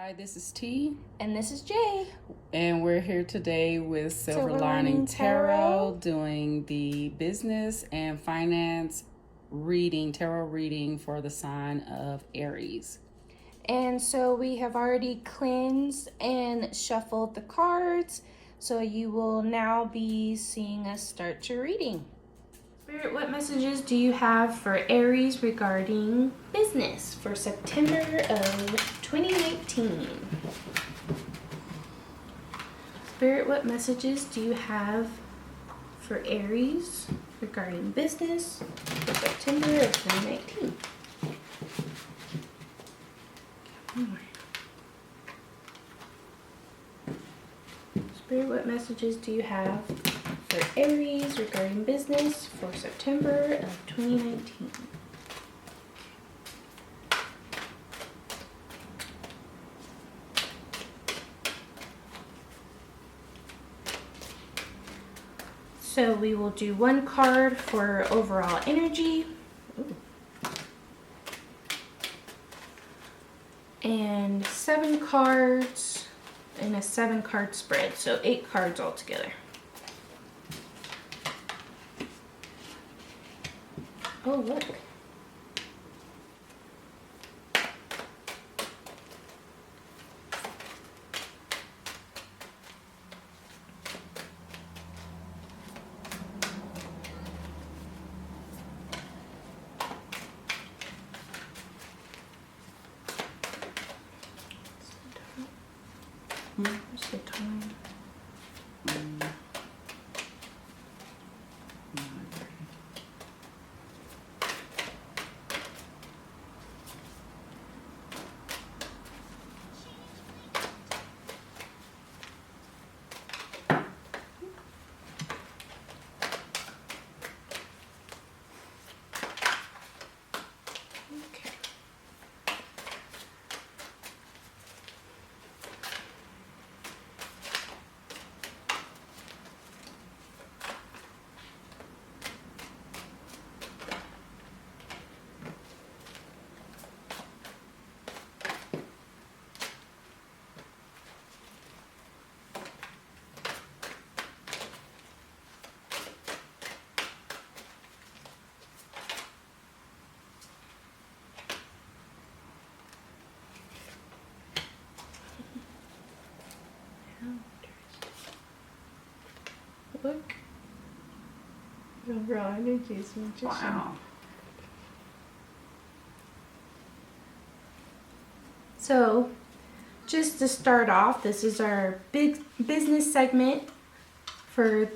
Hi, this is T, And this is Jay. and we're here today with Silver Lining Tarot, doing the business and finance tarot reading for the sign of Aries. And so we have already cleansed and shuffled the cards. So you will now be seeing us start your reading. Spirit, what messages do you have for Aries regarding business for September of 2019? Spirit, what messages do you have for Aries regarding business for September of 2019? Spirit, what messages do you have for Aries regarding business for September of 2019? So we will do one card for overall energy. Ooh. And 7 cards in a 7-card spread, so 8 cards altogether. Oh, look. Where's the time? Okay. Look. Overall energy is magician. Wow. So, just to start off, this is our big business segment for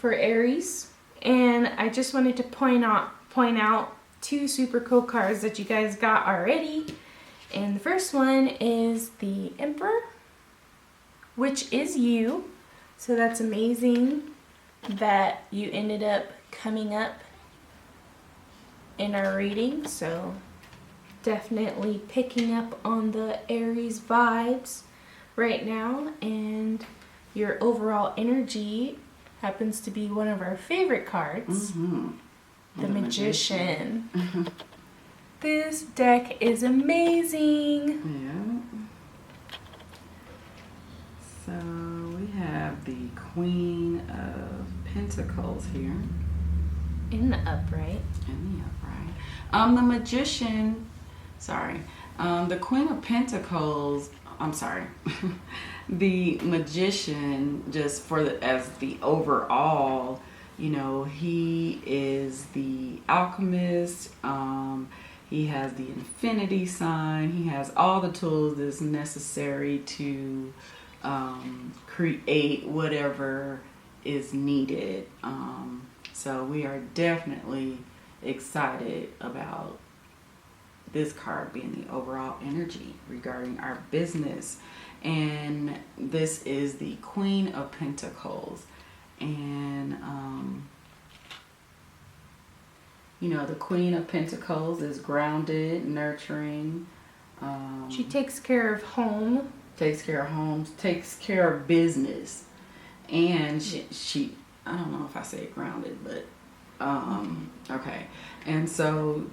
Aries, and I just wanted to point out 2 super cool cards that you guys got already. And the first one is the Emperor, which is you. So that's amazing that you ended up coming up in our reading. So definitely picking up on the Aries vibes right now, and your overall energy happens to be one of our favorite cards, the Magician. This deck is amazing. Yeah. So we have the Queen of Pentacles here. In the upright. In the upright. The Magician, the Queen of Pentacles, the Magician, just as the overall, he is the alchemist. He has the infinity sign. He has all the tools that's necessary to create whatever is needed. So we are definitely excited about this card being the overall energy regarding our business. And this is the Queen of Pentacles. And, the Queen of Pentacles is grounded, nurturing. She takes care of home. Takes care of homes, takes care of business. And she I don't know if I say grounded, but, okay. And so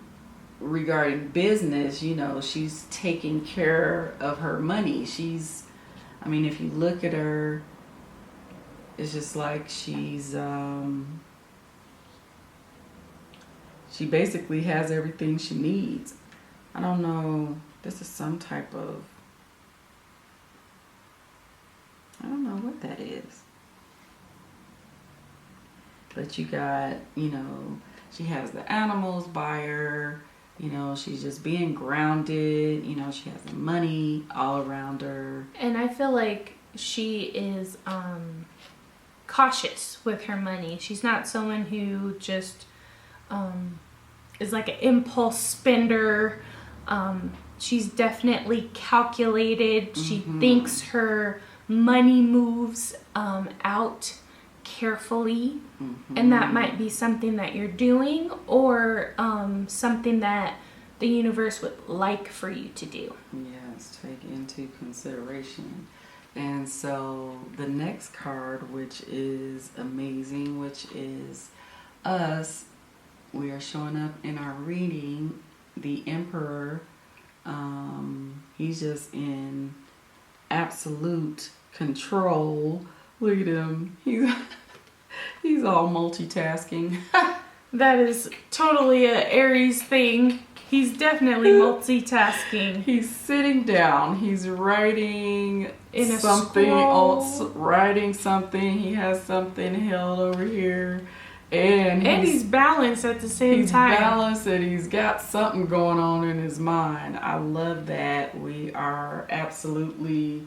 regarding business, you know, she's taking care of her money. I mean, if you look at her, it's just like she basically has everything she needs. I don't know. This is some type of, I don't know what that is. But you got, you know, she has the animals by her. You know, she's just being grounded. You know, she has the money all around her. And I feel like she is cautious with her money. She's not someone who just is like an impulse spender. She's definitely calculated. She thinks her money moves out carefully, and that might be something that you're doing, or something that the universe would like for you to do. Yes, take into consideration. And so the next card, which is amazing, which is us, we are showing up in our reading, the Emperor. He's just in absolute control. Look at him. He's all multitasking. That is totally a Aries thing. He's definitely multitasking. He's sitting down. He's writing In a something. scroll. Writing something. He has something held over here. And he's balanced at the same time. He's balanced and he's got something going on in his mind. I love that. We are absolutely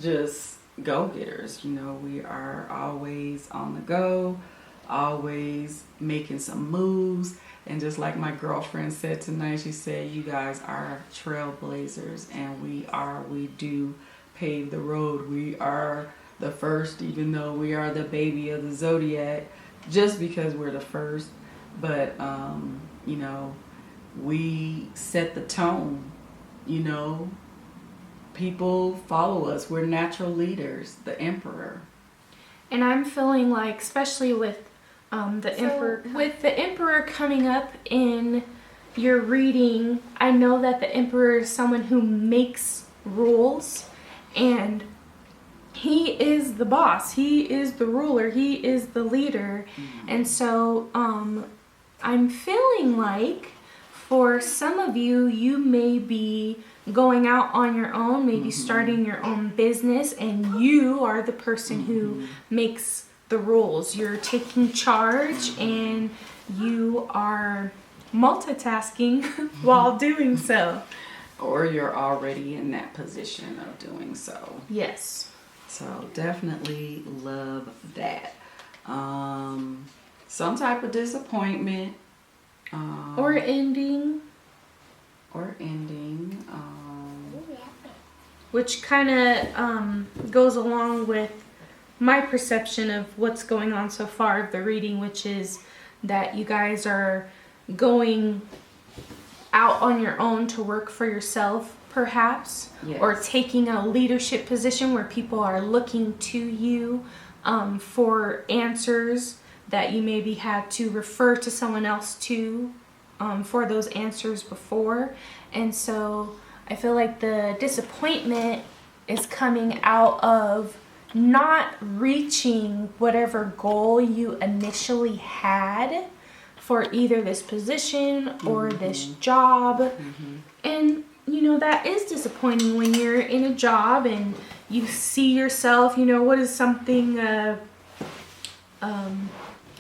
just go-getters. You know, we are always on the go, always making some moves. And just like my girlfriend said tonight, she said, you guys are trailblazers, and we do pave the road. We are the first, even though we are the baby of the zodiac, just because we're the first. But, you know, we set the tone, you know, people follow us. We're natural leaders, the Emperor. And I'm feeling like, especially with the Emperor coming up in your reading, I know that the Emperor is someone who makes rules, and he is the boss. He is the ruler. He is the leader. And so I'm feeling like for some of you, you may be going out on your own, maybe starting your own business, and you are the person who makes the rules. You're taking charge, and you are multitasking while doing so. Or you're already in that position of doing so. Yes. So definitely love that. Some type of disappointment. Or ending. Which kind of goes along with my perception of what's going on so far of the reading, which is that you guys are going out on your own to work for yourself, perhaps, Yes. or taking a leadership position where people are looking to you for answers that you maybe had to refer to someone else to for those answers before. And so I feel like the disappointment is coming out of not reaching whatever goal you initially had for either this position or this job. And you know, that is disappointing when you're in a job and you see yourself, you know, what is something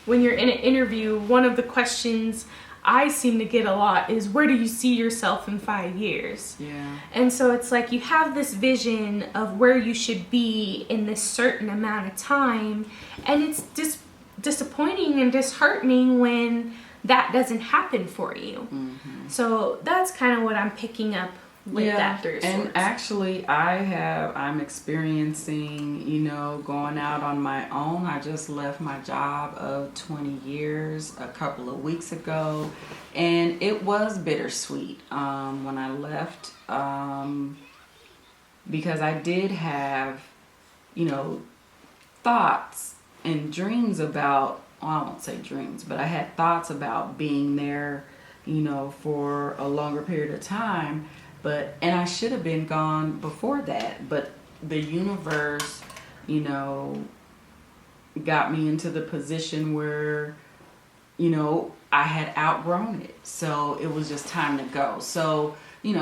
when you're in an interview, one of the questions I seem to get a lot is, where do you see yourself in 5 years? Yeah. And so it's like you have this vision of where you should be in this certain amount of time, and it's just disappointing and disheartening when that doesn't happen for you. So that's kind of what I'm picking up with that Three of and Swords. actually I'm experiencing, you know, going out on my own. I just left my job of 20 years a couple of weeks ago, and it was bittersweet when I left, because I did have, you know, thoughts and dreams about, well, I won't say dreams, but I had thoughts about being there for a longer period of time. And I should have been gone before that, but the universe, got me into the position where, I had outgrown it. So it was just time to go. So,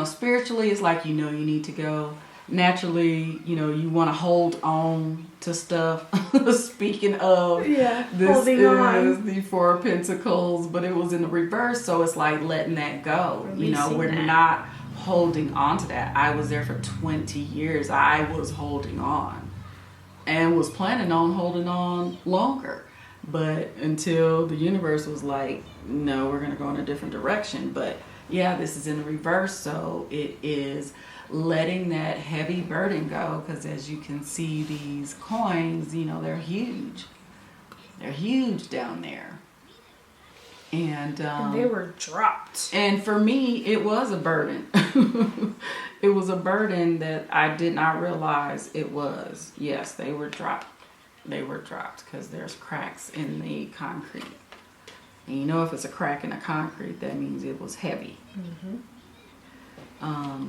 spiritually, it's like, you need to go. Naturally, you want to hold on to stuff. Speaking of, this holding is on. the Four of Pentacles, but it was in the reverse. So it's like letting that go. Releasing We're that. not holding on to that. I was there for 20 years. I was holding on and was planning on holding on longer. But until the universe was like, no, we're going to go in a different direction. But yeah, this is in the reverse. So it is letting that heavy burden go. Because as you can see, these coins, they're huge. They're huge down there. And they were dropped. And for me, it was a burden. It was a burden that I did not realize it was. Yes, they were dropped. They were dropped because there's cracks in the concrete. And if it's a crack in the concrete, that means it was heavy.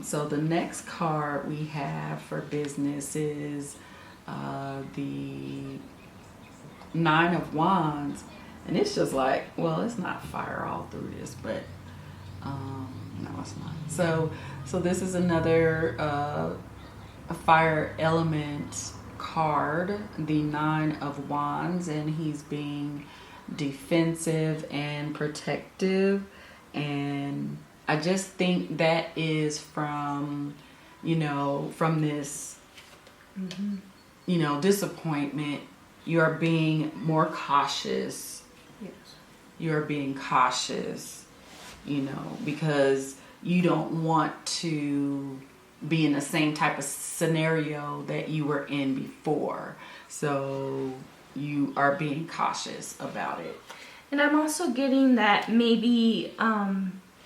So the next card we have for business is the Nine of Wands. And it's just like, well, it's not fire all through this, but no, it's not. So this is another a fire element card, the Nine of Wands, and he's being defensive and protective. And I just think that is from this, disappointment. You're being more cautious. Yes. You're being cautious, because you don't want to be in the same type of scenario that you were in before. So you are being cautious about it. And I'm also getting that maybe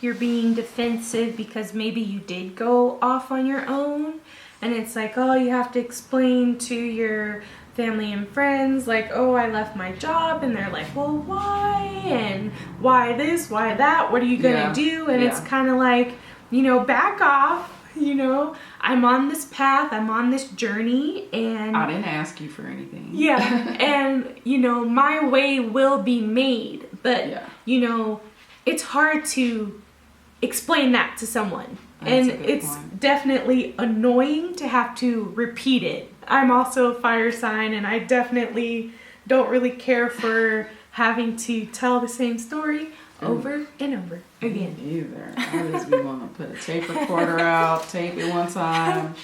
you're being defensive because maybe you did go off on your own. And it's like, oh, you have to explain to your family and friends, like, oh, I left my job. And they're like, well, why? And why this? Why that? What are you going to do? And it's kind of like, back off. I'm on this path. I'm on this journey. And I didn't ask you for anything. Yeah. And, my way will be made. But, it's hard to explain that to someone. That's and it's definitely annoying to have to repeat it. I'm also a fire sign, and I definitely don't really care for having to tell the same story over and over again. Me either. I just be want to put a tape recorder out, tape it one time,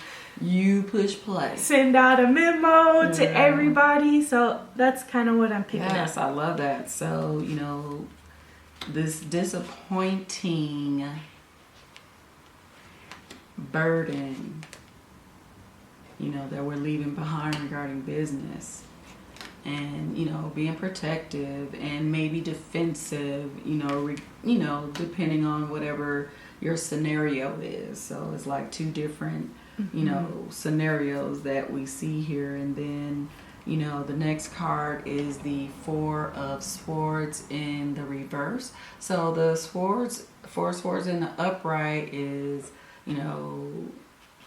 you push play. Send out a memo to everybody. So that's kind of what I'm picking up. Yes, I love that. So, this disappointing burden, that we're leaving behind regarding business, and being protective and maybe defensive, depending on whatever your scenario is. So it's like two different scenarios that we see here. And then the next card is the Four of Swords in the reverse. So the Four of Swords in the upright is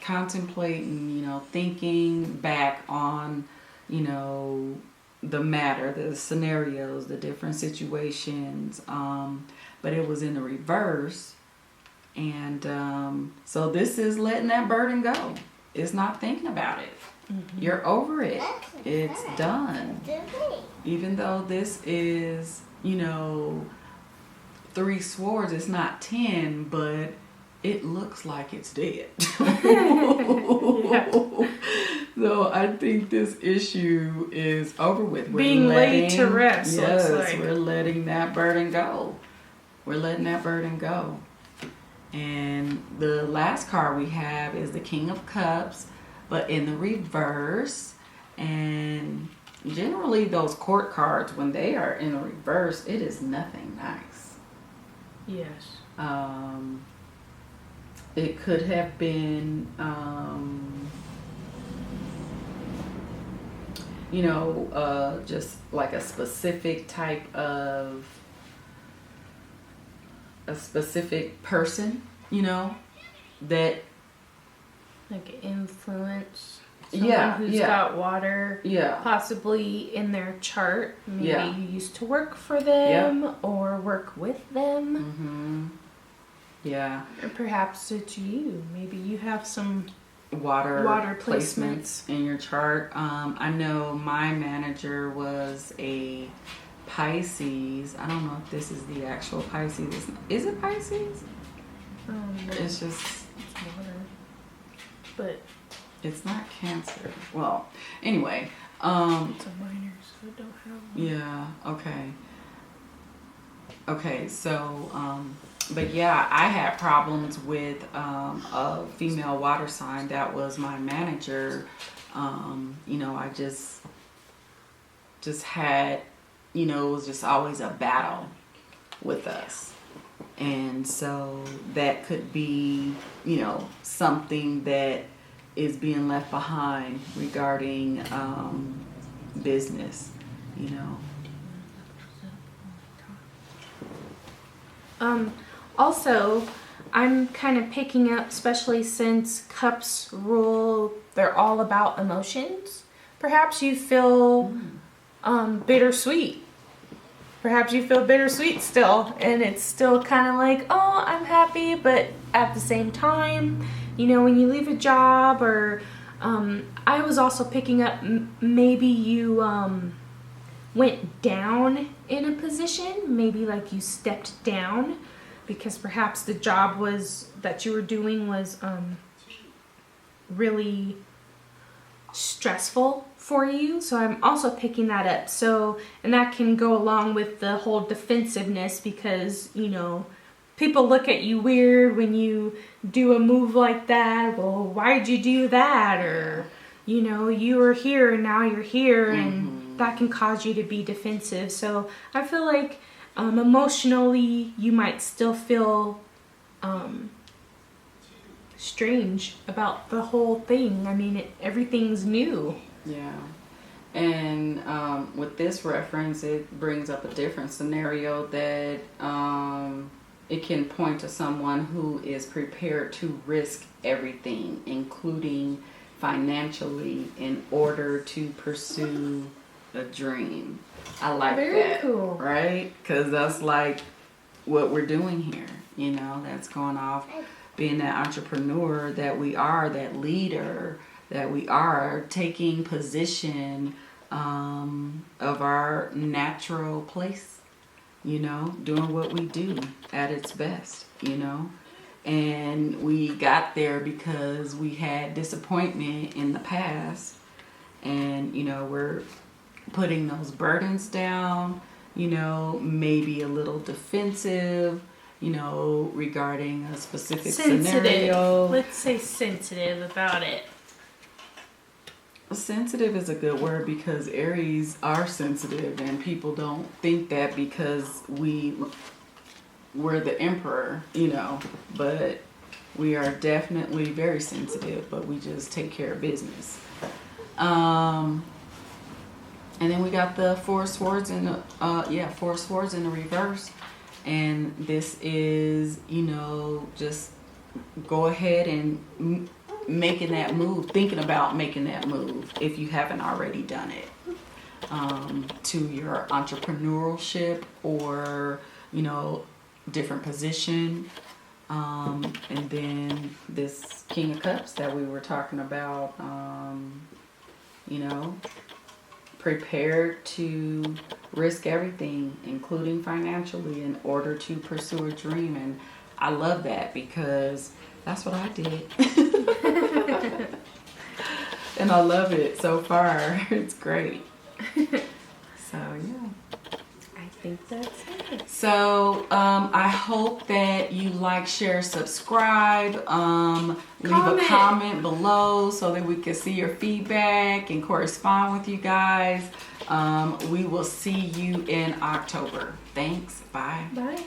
contemplating, thinking back on, the matter, the scenarios, the different situations. But it was in the reverse. And so this is letting that burden go. It's not thinking about it. You're over it. It's done. Even though this is, three swords, it's not 10, but it looks like it's dead. So I think this issue is over with. We're being laid to rest. Yes, like. we're letting that burden go. We're letting that burden go. And the last card we have is the King of Cups, but in the reverse. And generally those court cards, when they are in the reverse, it is nothing nice. Yes. It could have been, just like a specific type of a specific person, you know, that Like influence. Yeah, Someone who's yeah. got water yeah, possibly in their chart. Maybe Yeah. you used to work for them or work with them. mm-hmm, yeah, Or perhaps it's you. Maybe you have some water placements. placements in your chart. I know my manager was a Pisces. I don't know if this is the actual Pisces. Is it Pisces? It's just, It's water. But it's not Cancer. Well, anyway, it's a minor, so I don't have one. yeah, okay, so, but yeah, I had problems with a female water sign that was my manager. You know, I just had, you know, it was just always a battle with us. And so that could be, you know, something that is being left behind regarding business, you know. Also, I'm kind of picking up, especially since cups rule, they're all about emotions. Perhaps you feel bittersweet. Perhaps you feel bittersweet still, and it's still kind of like, oh, I'm happy, but at the same time, you know, when you leave a job, or I was also picking up maybe you went down in a position, maybe like you stepped down because perhaps the job was that you were doing was really stressful for you. So I'm also picking that up. So, and that can go along with the whole defensiveness because, you know, people look at you weird when you do a move like that. Well, why'd you do that? Or, you know, you were here and now you're here, and that can cause you to be defensive. So I feel like emotionally you might still feel strange about the whole thing. I mean, everything's new. Yeah. And with this reference, it brings up a different scenario that it can point to someone who is prepared to risk everything, including financially, in order to pursue a dream. I like Very that. cool. Right? Because that's like what we're doing here. You know, that's going off being that entrepreneur that we are, that leader that we are, taking position of our natural place, you know, doing what we do at its best, you know. And we got there because we had disappointment in the past, and, you know, we're putting those burdens down, you know, maybe a little defensive, you know, regarding a specific scenario. Let's say sensitive about it. Sensitive is a good word because Aries are sensitive, and people don't think that because we're the emperor, you know, but we are definitely very sensitive, but we just take care of business. And then we got the Four of Swords in the Four of Swords in the reverse, and this is, you know, just go ahead and making that move, thinking about making that move if you haven't already done it, to your entrepreneurship or, you know, different position. And then this King of Cups that we were talking about, you know, prepared to risk everything, including financially, in order to pursue a dream. And I love that because that's what I did. And I love it so far. It's great. So, yeah. I think that's it. So, I hope that you like, share, subscribe. Leave a comment below so that we can see your feedback and correspond with you guys. We will see you in October. Thanks. Bye. Bye.